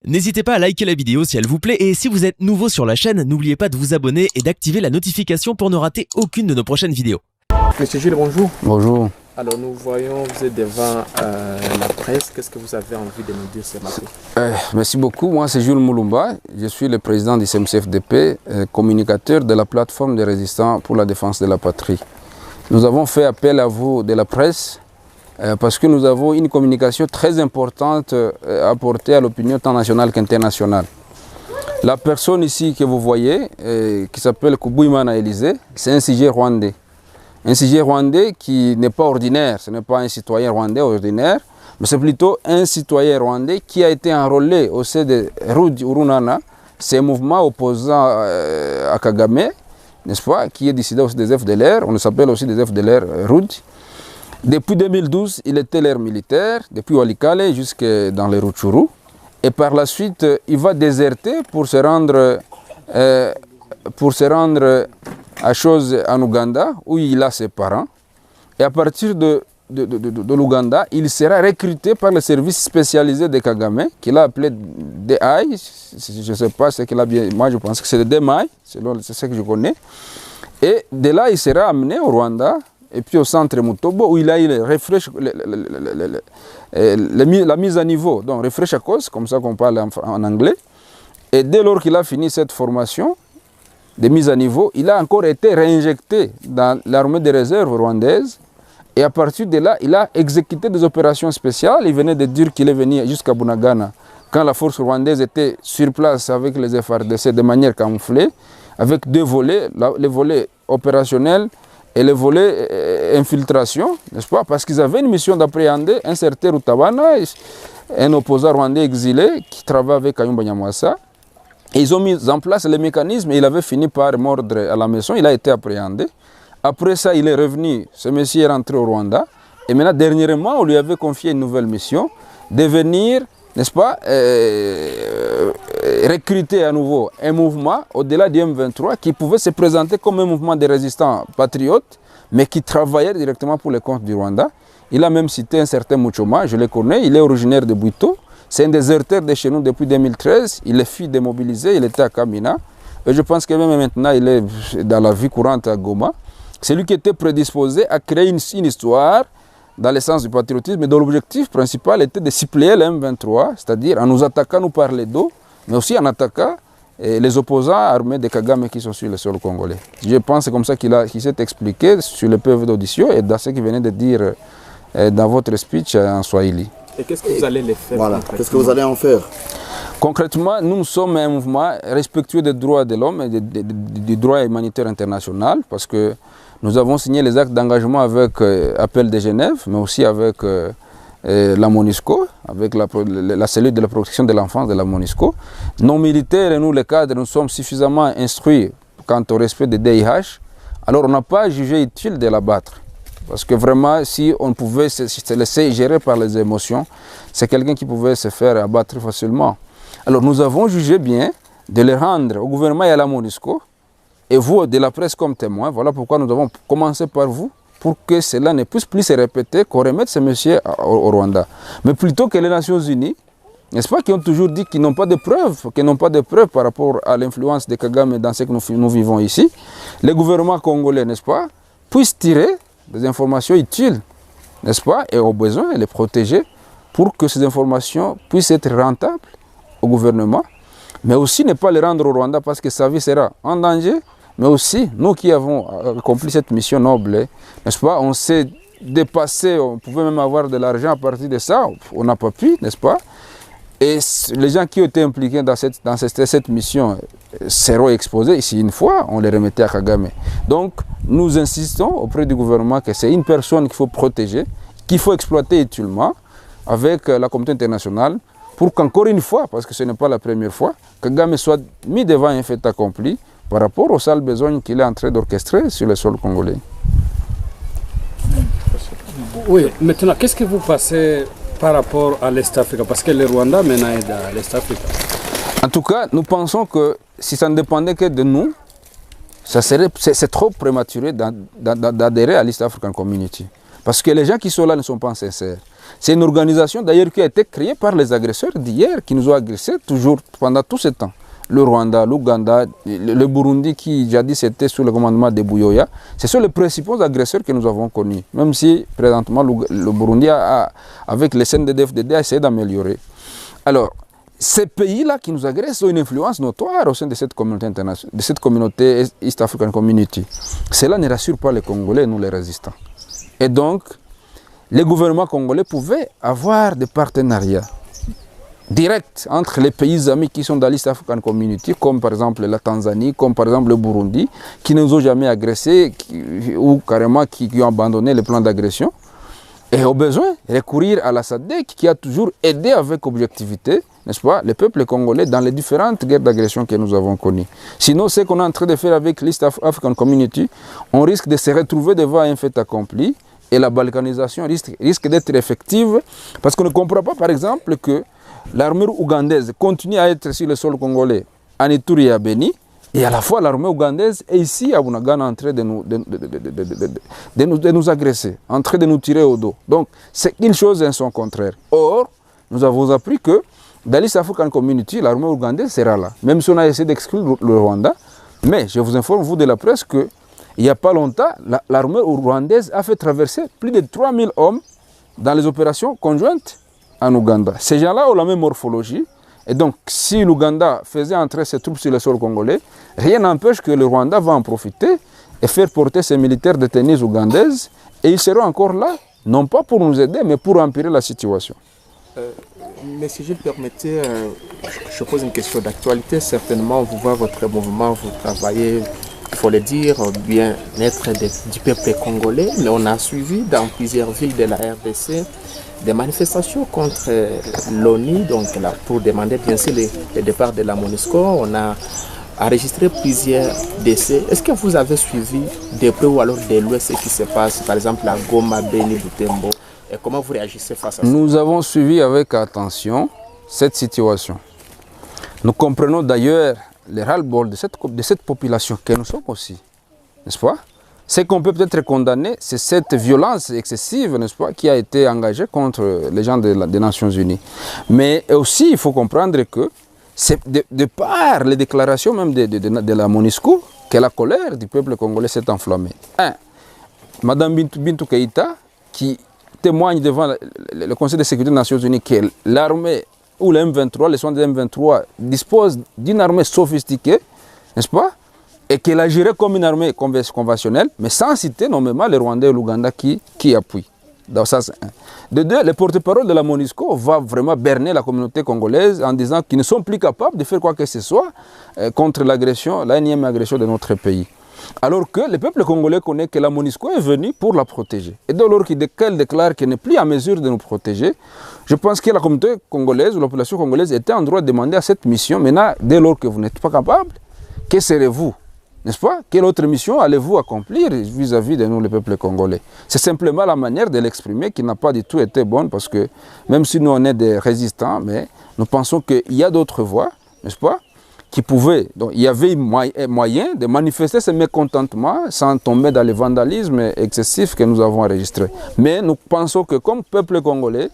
N'hésitez pas à liker la vidéo si elle vous plaît et si vous êtes nouveau sur la chaîne, n'oubliez pas de vous abonner et d'activer la notification pour ne rater aucune de nos prochaines vidéos. Monsieur Jules, bonjour. Bonjour. Alors nous voyons, vous êtes devant la presse. Qu'est-ce que vous avez envie de nous dire ce matin? Merci beaucoup. Moi, c'est Jules Moulumba. Je suis le président du CMCFDP, communicateur de la plateforme des résistants pour la défense de la patrie. Nous avons fait appel à vous de la presse parce que nous avons une communication très importante à apporter à l'opinion tant nationale qu'internationale. La personne ici que vous voyez, qui s'appelle Kubuimana Élisée, c'est un sujet rwandais. Un sujet rwandais qui n'est pas ordinaire, ce n'est pas un citoyen rwandais ordinaire, mais c'est plutôt un citoyen rwandais qui a été enrôlé au sein de Rudi Urunana, c'est un mouvement opposant à Kagame, n'est-ce pas, qui est dissident aussi des FDLR, on le s'appelle aussi des FDLR Rudi. Depuis 2012, il était l'air militaire, depuis Walikale jusque dans les Rutshuru. Et par la suite, il va déserter pour se rendre à chose en Ouganda, où il a ses parents. Et à partir de l'Ouganda, il sera recruté par le service spécialisé de Kagame, qu'il a appelé DI. Je ne sais pas ce qu'il a bien. Moi, je pense que c'est le DMI, c'est ce que je connais. Et de là, il sera amené au Rwanda. Et puis au centre Mutobo, où il a eu la mise à niveau, donc refresh à cause, comme ça qu'on parle en anglais. Et dès lors qu'il a fini cette formation de mise à niveau, il a encore été réinjecté dans l'armée des réserves rwandaise. Et à partir de là, il a exécuté des opérations spéciales. Il venait de dire qu'il est venu jusqu'à Bunagana, quand la force rwandaise était sur place avec les FARDC de manière camouflée, avec deux volets, le volet opérationnel et le volet infiltration, n'est-ce pas? Parce qu'ils avaient une mission d'appréhender un certain Rutabana, un opposant rwandais exilé qui travaille avec Kayumba Nyamwasa. Et ils ont mis en place les mécanismes et il avait fini par mordre à la maison, il a été appréhendé. Après ça, il est revenu, ce monsieur est rentré au Rwanda. Et maintenant, dernièrement, on lui avait confié une nouvelle mission, de venir, n'est-ce pas, recruter à nouveau un mouvement au-delà du M23 qui pouvait se présenter comme un mouvement de résistants patriotes, mais qui travaillait directement pour les comptes du Rwanda. Il a même cité un certain Muchoma, je le connais, il est originaire de Bwito. C'est un déserteur de chez nous depuis 2013. Il est fui démobilisé, il était à Kamina. Et je pense que même maintenant, il est dans la vie courante à Goma. C'est lui qui était prédisposé à créer une histoire dans le sens du patriotisme, mais dont l'objectif principal était de suppléer le M23, c'est-à-dire en nous attaquant nous par les dos, mais aussi en attaquant les opposants armés de Kagame qui sont sur le sol congolais. Je pense que c'est comme ça qu'il s'est expliqué sur le PV d'audition et dans ce qu'il venait de dire dans votre speech en Swahili. Et qu'est-ce que vous allez les faire? Voilà, qu'est-ce que vous allez en faire? Concrètement, nous sommes un mouvement respectueux des droits de l'homme et du droit humanitaire international parce que nous avons signé les actes d'engagement avec Appel de Genève, mais aussi avec la MONUSCO, avec la cellule de la protection de l'enfance de la MONUSCO. Nos militaires et nous, les cadres, nous sommes suffisamment instruits quant au respect des DIH. Alors on n'a pas jugé utile de l'abattre. Parce que vraiment, si on pouvait se laisser gérer par les émotions, c'est quelqu'un qui pouvait se faire abattre facilement. Alors nous avons jugé bien de les rendre au gouvernement et à la MONUSCO, et vous, de la presse comme témoin. Voilà pourquoi nous avons commencé par vous, pour que cela ne puisse plus se répéter, qu'on remette ce monsieur au Rwanda. Mais plutôt que les Nations Unies, n'est-ce pas, qui ont toujours dit qu'ils n'ont pas de preuves, par rapport à l'influence de Kagame dans ce que nous vivons ici, les gouvernements congolais, n'est-ce pas, puissent tirer des informations utiles, n'est-ce pas, et au besoin les protéger pour que ces informations puissent être rentables au gouvernement, mais aussi ne pas les rendre au Rwanda parce que sa vie sera en danger. Mais aussi, nous qui avons accompli cette mission noble, n'est-ce pas, on s'est dépassé, on pouvait même avoir de l'argent à partir de ça, on n'a pas pu, n'est-ce pas? Et les gens qui ont été impliqués dans cette mission seront exposés. Ici, une fois, on les remettait à Kagame. Donc, nous insistons auprès du gouvernement que c'est une personne qu'il faut protéger, qu'il faut exploiter utilement avec la communauté internationale pour qu'encore une fois, parce que ce n'est pas la première fois, Kagame soit mis devant un fait accompli par rapport aux sales besoins qu'il est en train d'orchestrer sur le sol congolais. Oui, maintenant, qu'est-ce que vous passez par rapport à l'Est Afrique? Parce que le Rwanda maintenant est à l'Est Afrique. En tout cas, nous pensons que si ça ne dépendait que de nous, c'est trop prématuré d'adhérer à l'East African Community. Parce que les gens qui sont là ne sont pas sincères. C'est une organisation d'ailleurs qui a été créée par les agresseurs d'hier, qui nous ont agressés toujours pendant tout ce temps. Le Rwanda, l'Ouganda, le Burundi qui jadis était sous le commandement de Buyoya. Ce sont les principaux agresseurs que nous avons connus. Même si présentement le Burundi avec les CNDD-FDD a essayé d'améliorer. Alors, ces pays-là qui nous agressent ont une influence notoire au sein de cette communauté internationale, de cette communauté East African Community. Cela ne rassure pas les Congolais, nous les résistants. Et donc, les gouvernements congolais pouvaient avoir des partenariats directs entre les pays amis qui sont dans l'East African Community, comme par exemple la Tanzanie, comme par exemple le Burundi, qui ne nous ont jamais agressés ou carrément qui ont abandonné les plans d'agression. Et au besoin, recourir à la SADC qui a toujours aidé avec objectivité, n'est-ce pas, les peuples congolais dans les différentes guerres d'agression que nous avons connues. Sinon, ce qu'on est en train de faire avec l'East African Community, on risque de se retrouver devant un fait accompli et la balkanisation risque d'être effective parce qu'on ne comprend pas, par exemple, que l'armée ougandaise continue à être sur le sol congolais, en Ituri et à Beni, et à la fois l'armée ougandaise est ici à Bunagana en train de nous agresser, en train de nous tirer au dos. Donc, c'est une chose et son contraire. Or, nous avons appris que dans l'East African Community, l'armée ougandaise sera là. Même si on a essayé d'exclure le Rwanda, mais je vous informe, vous de la presse, qu'il n'y a pas longtemps, l'armée rwandaise a fait traverser plus de 3000 hommes dans les opérations conjointes en Ouganda. Ces gens-là ont la même morphologie. Et donc, si l'Ouganda faisait entrer ses troupes sur le sol congolais, rien n'empêche que le Rwanda va en profiter et faire porter ses militaires détenus ougandaises. Et ils seront encore là, non pas pour nous aider, mais pour empirer la situation. Mais si je le permettais, je pose une question d'actualité. Certainement, vous voyez votre mouvement, vous travaillez, il faut le dire, bien-être du peuple congolais. Mais on a suivi dans plusieurs villes de la RDC des manifestations contre l'ONU, donc là, pour demander bien sûr le départ de la MONUSCO. On a enregistré plusieurs décès. Est-ce que vous avez suivi de près ou alors de loin ce qui se passe, par exemple à Goma, Beni, Butembo, et comment vous réagissez face à ça? Nous avons suivi avec attention cette situation. Nous comprenons d'ailleurs le ras-le-bol de cette population que nous sommes aussi, n'est-ce pas? Ce qu'on peut peut-être condamner, c'est cette violence excessive, n'est-ce pas, qui a été engagée contre les gens des Nations Unies. Mais aussi, il faut comprendre que c'est de par les déclarations même de la MONUSCO que la colère du peuple congolais s'est enflammée. Madame Bintou Keïta, qui témoigne devant le Conseil de sécurité des Nations Unies que l'armée ou le M23, les soins de M23 disposent d'une armée sophistiquée, n'est-ce pas? Et qu'elle agirait comme une armée conventionnelle, mais sans citer nommément les Rwandais et l'Ouganda qui appuient. Donc ça, c'est un. De deux, le porte-parole de la MONUSCO va vraiment berner la communauté congolaise en disant qu'ils ne sont plus capables de faire quoi que ce soit contre l'agression, la énième agression de notre pays. Alors que le peuple congolais connaît que la MONUSCO est venue pour la protéger. Et dès lors qu'elle déclare qu'elle n'est plus en mesure de nous protéger, je pense que la communauté congolaise ou la population congolaise était en droit de demander à cette mission, maintenant, dès lors que vous n'êtes pas capable, que serez-vous? N'est-ce pas? Quelle autre mission allez-vous accomplir vis-à-vis de nous, le peuple congolais? C'est simplement la manière de l'exprimer qui n'a pas du tout été bonne parce que même si nous on est des résistants, mais nous pensons qu'il y a d'autres voies, n'est-ce pas? Qui pouvaient, donc il y avait moyen de manifester ce mécontentement sans tomber dans le vandalisme excessif que nous avons enregistré. Mais nous pensons que comme peuple congolais,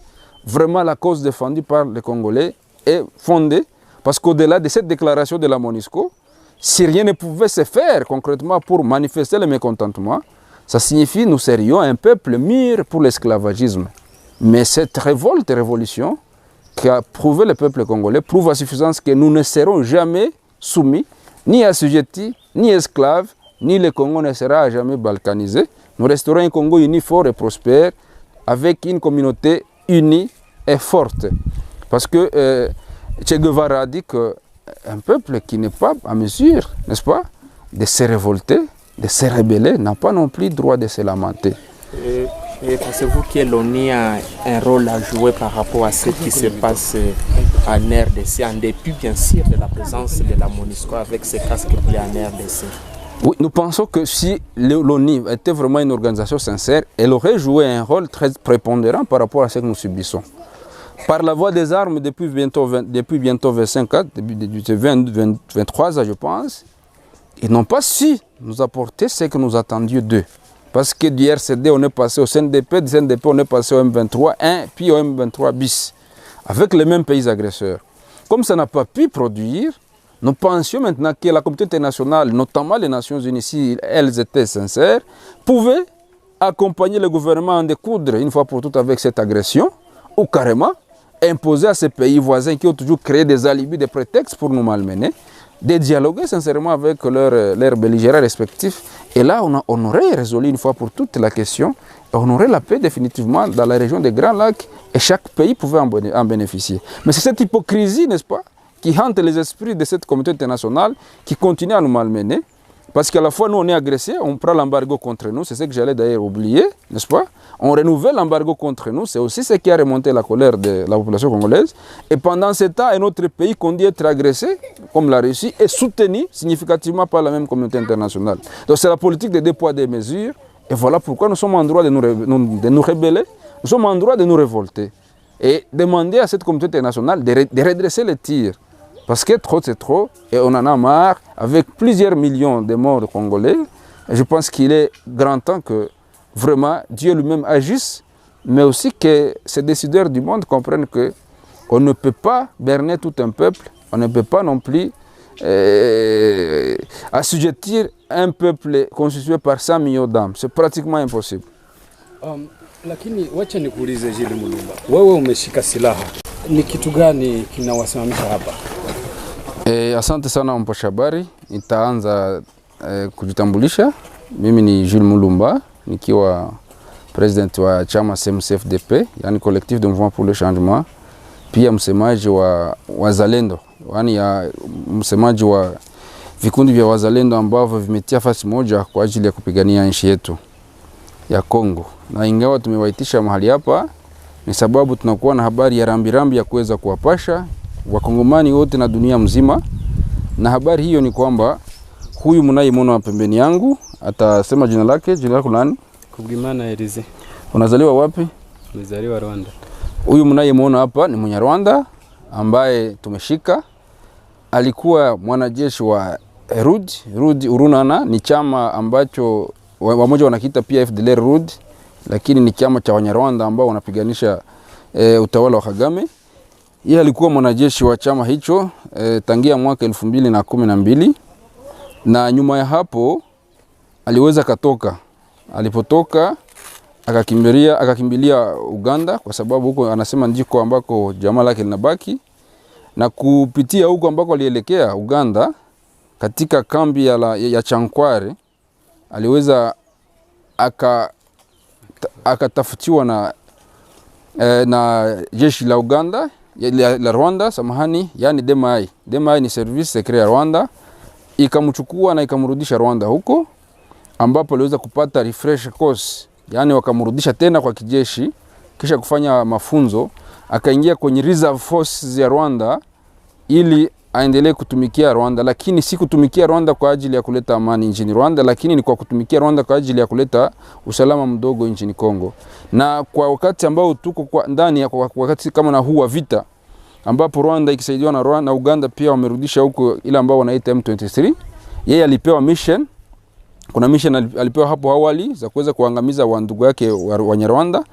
vraiment la cause défendue par les Congolais est fondée parce qu'au-delà de cette déclaration de la MONUSCO, si rien ne pouvait se faire concrètement pour manifester le mécontentement, ça signifie que nous serions un peuple mûr pour l'esclavagisme. Mais cette révolte et révolution qu'a prouvé le peuple congolais prouve à suffisance que nous ne serons jamais soumis, ni assujettis, ni esclaves, ni le Congo ne sera jamais balkanisé. Nous resterons un Congo uni, fort et prospère, avec une communauté unie et forte. Parce que Che Guevara a dit qu'un peuple qui n'est pas à mesure, n'est-ce pas, de se révolter, de se rebeller, n'a pas non plus droit de se lamenter. Et pensez-vous que l'ONU a un rôle à jouer par rapport à ce qui se passe en RDC, en dépit bien sûr de la présence de la MONUSCO avec ses casques bleus en RDC? Oui, nous pensons que si l'ONU était vraiment une organisation sincère, elle aurait joué un rôle très prépondérant par rapport à ce que nous subissons. Par la voie des armes, depuis bientôt 25 ans, depuis 23 ans je pense, ils n'ont pas su nous apporter ce que nous attendions d'eux. Parce que du RCD, on est passé au CNDP, du CNDP, on est passé au M23-1, puis au M23 bis, avec les mêmes pays agresseurs. Comme ça n'a pas pu produire, nous pensions maintenant que la communauté internationale, notamment les Nations Unies, si elles étaient sincères, pouvaient accompagner le gouvernement à en découdre une fois pour toutes avec cette agression, ou carrément imposer à ces pays voisins qui ont toujours créé des alibis, des prétextes pour nous malmener, de dialoguer sincèrement avec leurs belligérants respectifs. Et là, on aurait résolu une fois pour toutes la question, et on aurait la paix définitivement dans la région des Grands Lacs, et chaque pays pouvait en bénéficier. Mais c'est cette hypocrisie, n'est-ce pas, qui hante les esprits de cette communauté internationale, qui continue à nous malmener. Parce qu'à la fois, nous, on est agressés, on prend l'embargo contre nous, c'est ce que j'allais d'ailleurs oublier, n'est-ce pas? On renouvelle l'embargo contre nous, c'est aussi ce qui a remonté la colère de la population congolaise. Et pendant ce temps, un autre pays qu'on dit être agressé, comme la Russie, est soutenu significativement par la même communauté internationale. Donc c'est la politique des deux poids, deux mesures. Et voilà pourquoi nous sommes en droit de nous rebeller, nous sommes en droit de nous révolter. Et demander à cette communauté internationale de redresser les tirs. Parce que trop c'est trop, et on en a marre, avec plusieurs millions de morts congolais. Et je pense qu'il est grand temps que vraiment Dieu lui-même agisse, mais aussi que ces décideurs du monde comprennent qu'on ne peut pas berner tout un peuple, on ne peut pas non plus assujettir un peuple constitué par 100 millions d'âmes. C'est pratiquement impossible. Lakini wacha nikuulize Jules Mulumba, wewe umeshika silaha, ni kitu gani kinawasimamisha hapa? Asante sana mpasha habari, nitaanza kujitambulisha. Mimi ni Jules Mulumba, nikiwa president wa chama CMCFDP, yani Collectif de Mouvement pour le Changement, pia msemaji wa wazalendo, yani msemaji wa vikundi vya wazalendo ambavyo vimetia fasi moja kwa ajili ya kupigania nchi yetu ya Kongo. Na ingawa tumewaitisha mahali hapa, ni sababu tunakuwa na habari ya rambirambi ya kuweza kuwapasha wakongomani wote na dunia mzima. Na habari hiyo ni kwamba huyu mnayemwona pembeni yangu atasema jina lake. Jina lako nani? Kubwimana Elize. Unazaliwa wapi? Nilizaliwa Rwanda. Huyu mnayemwona hapa ni Mnyarwanda ambaye tumeshika. Alikuwa mwanajeshi wa RUD Urunana, ni chama ambacho wamoja wanakiita pia FDLR RUD, lakini ni chama cha Wanyarwanda ambao wanapiganisha utawala wa Kagame. Yeye alikuwa mwanajeshi wa chama hicho tangia mwaka 2012, na nyuma ya hapo aliweza katoka. Alipotoka akakimbilia Uganda, kwa sababu huko anasema ndiko ambako jamaa lake linabaki, na kupitia huko ambako alielekea Uganda katika kambi ya Chankware aliweza akatafutiwa na jeshi la Uganda la Rwanda, samahani, yani DMI. DMI ni service secret ya Rwanda, ikamchukua na ikamrudisha Rwanda huko ambapo aliweza kupata refresh course, yani wakamrudisha tena kwa kijeshi, kisha kufanya mafunzo, akaingia kwenye reserve forces ya Rwanda ili aendelee kutumikia Rwanda, lakini si kutumikia Rwanda kwa ajili ya kuleta amani nchini Rwanda, lakini ni kwa kutumikia Rwanda kwa ajili ya kuleta usalama mdogo nchini Kongo. Na kwa wakati ambao tuko kwa ndani ya wakati kama na huu wa vita, ambapo Rwanda ikisaidiwa na Rwanda na Uganda pia wamerudisha huko ile ambao wanaita M23, yeye alipewa mission. Kuna mission alipewa hapo awali za kuweza kuangamiza wandugu yake wa Nyarwanda.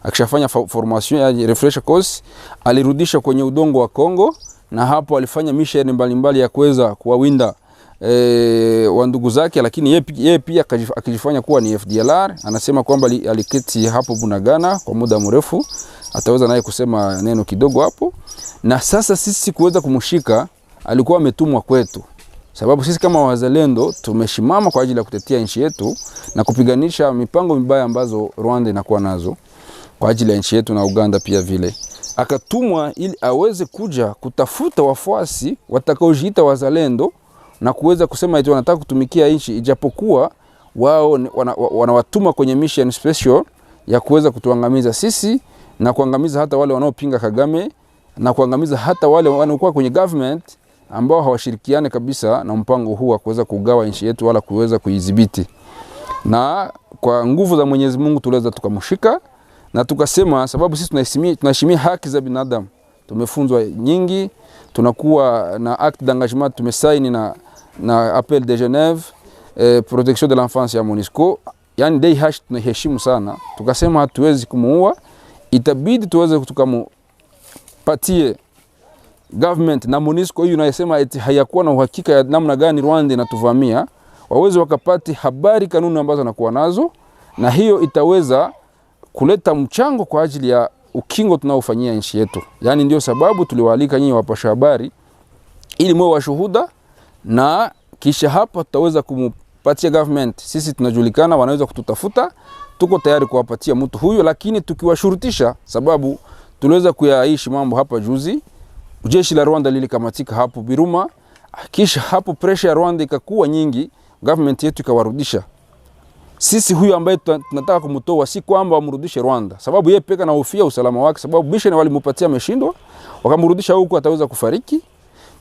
Akishafanya formation ya refresh course, alirudisha kwenye udongo wa Kongo, na hapo alifanya mission mbalimbali ya kuweza kuwawinda wandugu zake, lakini yeye pia akijifanya kuwa ni FDLR. Anasema kwamba aliketi hapo Bunagana kwa muda mrefu, ataweza naye kusema neno kidogo hapo. Na sasa sisi kuweza kumshika, alikuwa ametumwa kwetu, sababu sisi kama wazalendo tumeshimama kwa ajili ya kutetea nchi yetu na kupiganisha mipango mibaya ambazo Rwanda inakuwa nazo kwa ajili ya nchi yetu, na Uganda pia vile. Akatumwa ili aweze kuja kutafuta wafuasi watakaojiita wazalendo na kuweza kusema eti wanataka kutumikia nchi, ijapokuwa wao wanawatuma kwenye mission special ya kuweza kutuangamiza sisi na kuangamiza hata wale wanaopinga Kagame, na kuangamiza hata wale wanaokuwa kwenye government ambao hawashirikiane kabisa na mpango huu wa kuweza kugawa nchi yetu wala kuweza kuidhibiti. Na kwa nguvu za Mwenyezi Mungu tuliweza tukamshika, na tukasema sababu sisi tunaheshimia haki za binadamu. Tumefunzwa nyingi, tunakuwa na acte d'engagement tumesaini na appel de Genève, protection de l'enfance ya MONUSCO, yani DIH tunaheshimu sana, tukasema hatuwezi kumuua, itabidi tuweze tukampatie government na MONUSCO hiyo inayosema eti hayakuwa na uhakika ya namna gani Rwanda inatuvamia, waweze wakapati habari kanuni ambazo wanakuwa nazo, na hiyo itaweza kuleta mchango kwa ajili ya ukingo tunaofanyia nchi yetu. Yani ndio sababu tuliwaalika nyinyi wapasha habari ili mwe washuhuda, na kisha hapa tutaweza kumpatia government. Sisi tunajulikana, wanaweza kututafuta, tuko tayari kuwapatia mtu huyo, lakini tukiwashurutisha, sababu tuliweza kuyaishi mambo hapa juzi. Jeshi la Rwanda lilikamatika hapo Biruma, kisha hapo pressure ya Rwanda ikakuwa nyingi, government yetu ikawarudisha. Sisi huyu ambaye tunataka kumtoa si kwamba wamrudishe Rwanda, sababu yeye peka na hofia usalama wake, sababu mission walimpatia ameshindwa, wakamrudisha huko ataweza kufariki.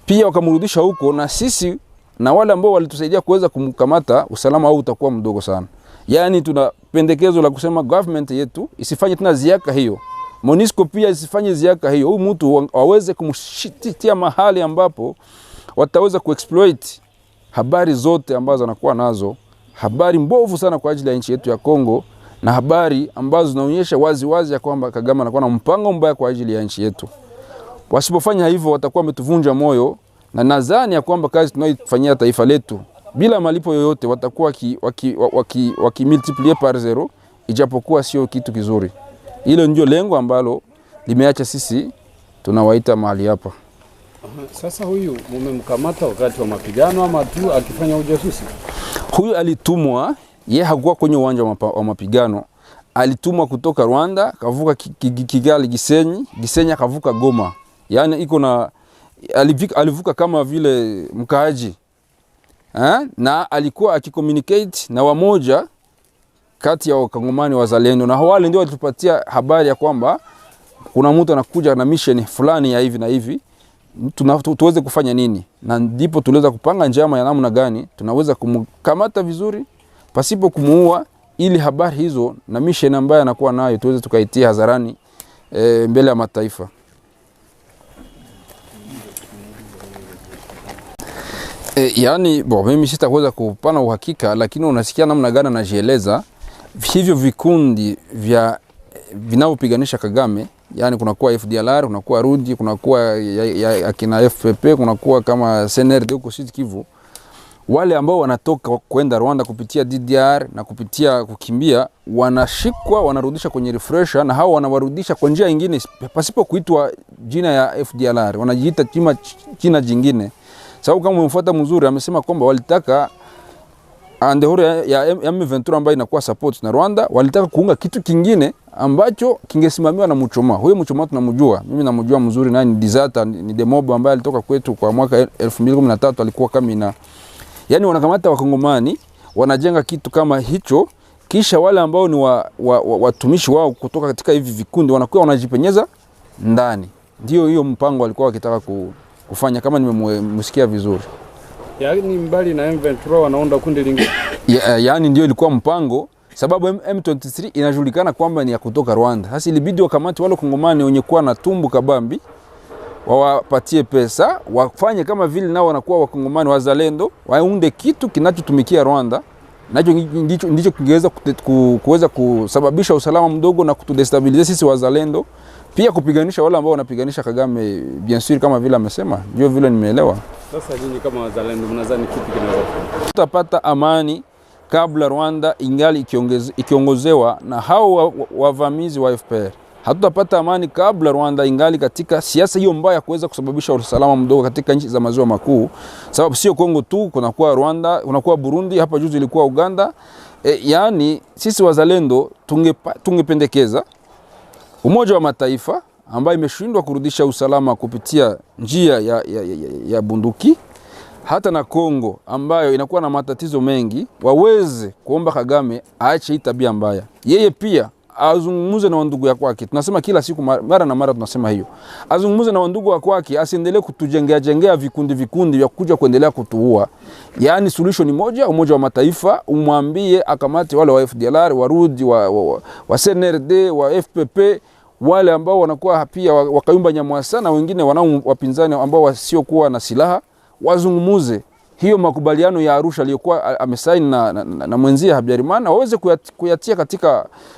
Pia wakamrudisha huko, na sisi na wale ambao walitusaidia kuweza kumkamata, usalama wao utakuwa mdogo sana. Yani tuna pendekezo la kusema government yetu isifanye tena ziaka hiyo. MONUSCO pia isifanye ziaka hiyo. Huyu mtu waweze kumshitia mahali ambapo wataweza kuexploit habari zote ambazo anakuwa nazo, habari mbovu sana kwa ajili ya nchi yetu ya Kongo, na habari ambazo zinaonyesha wazi wazi ya kwamba Kagame anakuwa na mpango mbaya kwa ajili ya nchi yetu. Wasipofanya hivyo watakuwa wametuvunja moyo, na nadhani ya kwamba kazi tunayoifanyia taifa letu bila malipo yoyote watakuwa multiplier par 0, ijapokuwa sio kitu kizuri. Hilo ndio lengo ambalo limeacha sisi tunawaita mahali hapa. Sasa huyu mmemkamata wakati wa mapigano ama tu akifanya ujasusi? Huyu alitumwa, yeye hakuwa kwenye uwanja wa mapigano. Alitumwa kutoka Rwanda, kavuka Kigali Gisenyi akavuka Goma. Yani iko na alivuka kama vile mkaaji. Na alikuwa akicommunicate na wamoja kati ya wakongomani wazalendo, na wale ndio walitupatia habari ya kwamba kuna mtu anakuja na mission fulani ya hivi na hivi, tuweze kufanya nini. Na ndipo tuliweza kupanga njama ya namna gani tunaweza kumkamata vizuri pasipo kumuua, ili habari hizo na mission ambayo anakuwa nayo tuweze tukaitia hadharani mbele ya mataifa. Yani mimi sitaweza kupana uhakika, lakini unasikia namna gani anajieleza. Hivyo vikundi vya vinavyopiganisha Kagame, yani kunakuwa FDLR, kunakuwa Rudi, kunakuwa akina FPP, kunakuwa kama CNRD huko Sud Kivu, wale ambao wanatoka kwenda Rwanda kupitia DDR na kupitia kukimbia, wanashikwa, wanarudisha kwenye refresher, na hao wanawarudisha kwa njia nyingine pasipo kuitwa jina ya FDLR, wanajiita jina jingine. Sababu kama umemfuata mzuri, amesema kwamba walitaka andehore ya M23 ambayo inakuwa support na Rwanda, walitaka kuunga kitu kingine ambacho kingesimamiwa na Muchoma. Huyo Muchoma tunamjua, mimi namjua mzuri, nani Dizata, ni Demob ambaye alitoka kwetu kwa mwaka 2013, alikuwa Kamina. Yani wanakamata wakongomani, wanajenga kitu kama hicho, kisha wale ambao ni watumishi wao kutoka katika hivi vikundi wanakuwa wanajipenyeza ndani. Ndio hiyo mpango walikuwa wakitaka kufanya, kama nimemsikia vizuri. Yani mbali na M23 wanaunda kundi lingine. Yani ndio ilikuwa mpango, sababu M23 inajulikana kwamba ni ya kutoka Rwanda. Sasa ilibidi wakamati wale kongomani wenye kuwa na tumbu kabambi, wawapatie pesa, wafanye kama vile nao wanakuwa wakongomani wazalendo, waunde kitu kinachotumikia Rwanda. Nacho ndicho kingeweza kuweza kusababisha usalama mdogo na kutudestabilize sisi wazalendo, pia kupiganisha wale ambao wanapiganisha Kagame, bien sûr, kama vile amesema. Ndio vile nimeelewa. Sasa nyinyi kama wazalendo mnadhani kipi kinaweza kufanyika? Tutapata amani kabla Rwanda ingali ikiongozewa na hao wavamizi wa FPR. Hatutapata amani kabla Rwanda ingali katika siasa hiyo mbaya kuweza kusababisha usalama mdogo katika nchi za maziwa makuu. Sababu sio Kongo tu, kunakuwa Rwanda, kunakuwa Burundi, hapa juzi ilikuwa Uganda. Yani sisi wazalendo tungependekeza Umoja wa Mataifa ambayo imeshindwa kurudisha usalama kupitia njia ya bunduki, hata na Kongo ambayo inakuwa na matatizo mengi, waweze kuomba Kagame aache hii tabia mbaya. Yeye pia azungumuze na wandugu ya kwake. Tunasema kila siku, mara na mara tunasema hiyo. Azungumuze na wandugu wa kwake, asiendelee kutujengea vikundi vya kuja kuendelea kutuua. Yani solution ni moja, Umoja wa Mataifa umwambie akamate wale wa FDLR, warudi wa CNRD, wa FPP, wale ambao wanakuwa pia wakayumba Nyamwasa na wengine wanao wapinzani ambao wasiokuwa na silaha, wazungumuze. hiyo makubaliano ya Arusha aliyokuwa amesaini na mwenzie Habyarimana waweze kuyatia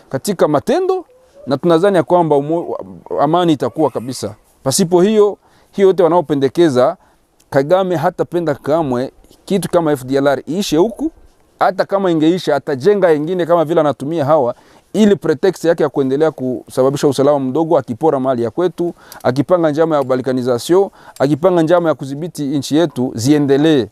katika matendo, na tunadhani ya kwamba amani itakuwa kabisa. Pasipo hiyo yote wanaopendekeza, Kagame hatapenda kamwe kitu kama FDLR iishe huku. Hata kama ingeisha, atajenga wengine kama vile anatumia hawa, ili pretext yake ya kuendelea kusababisha usalama mdogo, akipora mali ya kwetu, akipanga njama ya balkanization, akipanga njama ya kudhibiti nchi yetu ziendelee.